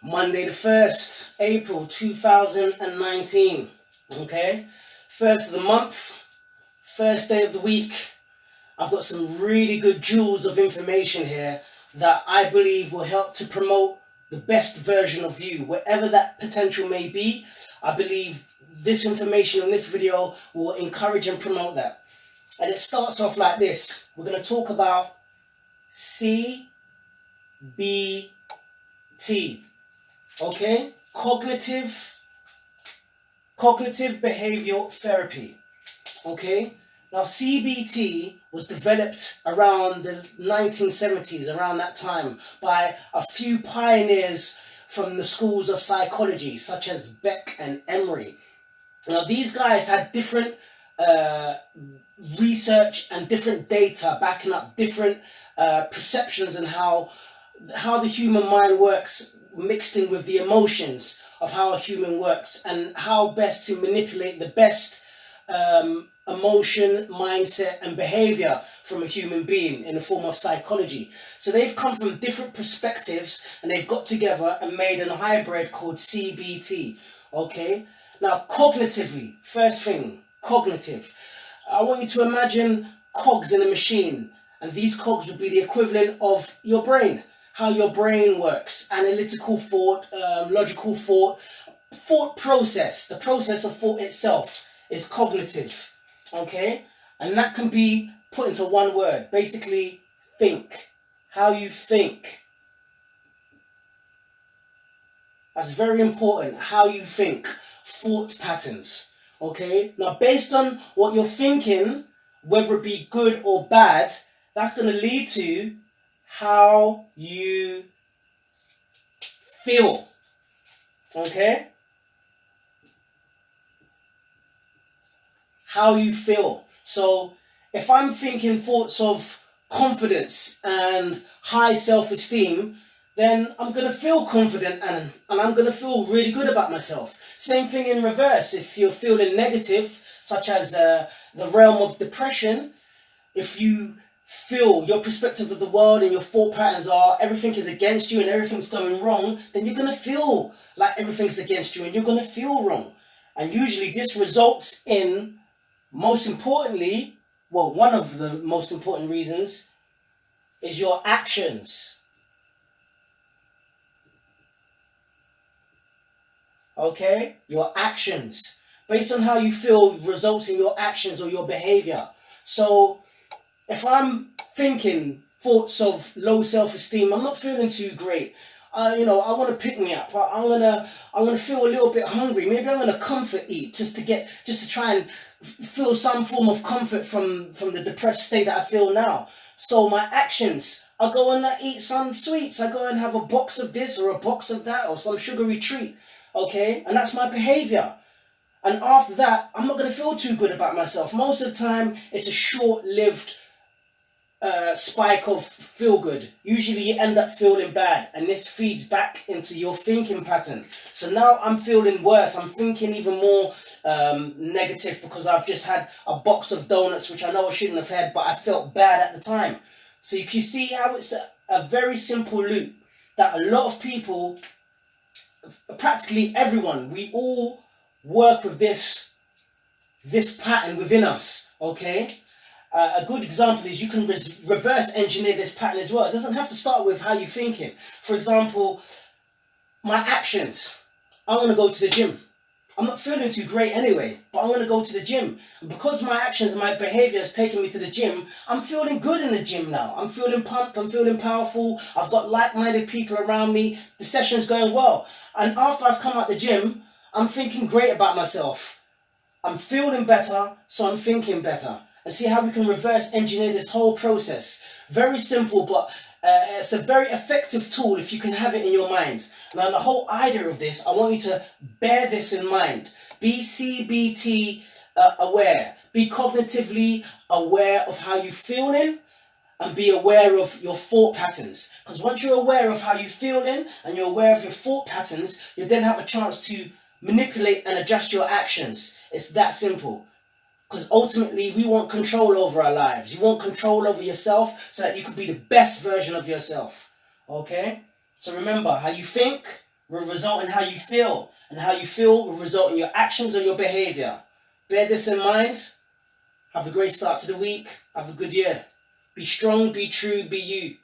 Monday the 1st, April 2019. Okay, first of the month, first day of the week. I've got some really good jewels of information here that I believe will help to promote the best version of you, wherever that potential may be. I believe this information in this video will encourage and promote that. And it starts off like this. We're going to talk about CBT. Okay? Cognitive behavioural therapy. Okay? Now, CBT was developed around the 1970s, around that time, by a few pioneers from the schools of psychology, such as Beck and Emery. Now, these guys had different research and different data backing up different perceptions and how the human mind works, mixed in with the emotions of how a human works, and how best to manipulate the best emotion, mindset and behavior from a human being in the form of psychology. So they've come from different perspectives and they've got together and made a hybrid called CBT. Okay, now cognitively, first thing, cognitive. I want you to imagine cogs in a machine, and these cogs would be the equivalent of your brain, how your brain works, analytical thought, logical thought process. The process of thought itself is cognitive. Okay, and that can be put into one word, basically think, how you think. That's very important, how you think, thought patterns. Okay, now based on what you're thinking, whether it be good or bad, that's going to lead to how you feel. Okay? How you feel. So if I'm thinking thoughts of confidence and high self-esteem, then I'm going to feel confident and I'm going to feel really good about myself. Same thing in reverse. If you're feeling negative, such as the realm of depression, if you feel your perspective of the world and your thought patterns are everything is against you and everything's going wrong, then you're going to feel like everything's against you and you're going to feel wrong. And usually this results in, most importantly, well, one of the most important reasons is your actions. Okay? Your actions. Based on how you feel results in your actions or your behavior. So if I'm thinking thoughts of low self-esteem, I'm not feeling too great. I want to pick me up. I'm gonna feel a little bit hungry. Maybe I'm gonna comfort eat just to try and feel some form of comfort from the depressed state that I feel now. So my actions, I go and I eat some sweets. I go and have a box of this or a box of that or some sugary treat. Okay, and that's my behavior. And after that, I'm not gonna feel too good about myself. Most of the time, it's a short-lived spike of feel good. Usually you end up feeling bad, and this feeds back into your thinking pattern. So now I'm feeling worse. I'm thinking even more negative because I've just had a box of donuts, which I know I shouldn't have had, but I felt bad at the time. So you can see how it's a very simple loop that a lot of people, practically everyone, we all work with this pattern within us. Okay. A good example is you can reverse engineer this pattern as well. It doesn't have to start with how you're thinking. For example, my actions. I want to go to the gym. I'm not feeling too great anyway, but I'm going to go to the gym. And because my actions and my behavior has taken me to the gym, I'm feeling good in the gym now. I'm feeling pumped. I'm feeling powerful. I've got like-minded people around me. The session's going well. And after I've come out the gym, I'm thinking great about myself. I'm feeling better, so I'm thinking better. And see how we can reverse engineer this whole process. Very simple, but it's a very effective tool if you can have it in your mind. Now, the whole idea of this, I want you to bear this in mind. Be CBT aware. Be cognitively aware of how you're feeling and be aware of your thought patterns. Because once you're aware of how you're feeling and you're aware of your thought patterns, you then have a chance to manipulate and adjust your actions. It's that simple. Because ultimately, we want control over our lives. You want control over yourself so that you can be the best version of yourself. Okay? So remember, how you think will result in how you feel, and how you feel will result in your actions or your behaviour. Bear this in mind. Have a great start to the week. Have a good year. Be strong, be true, be you.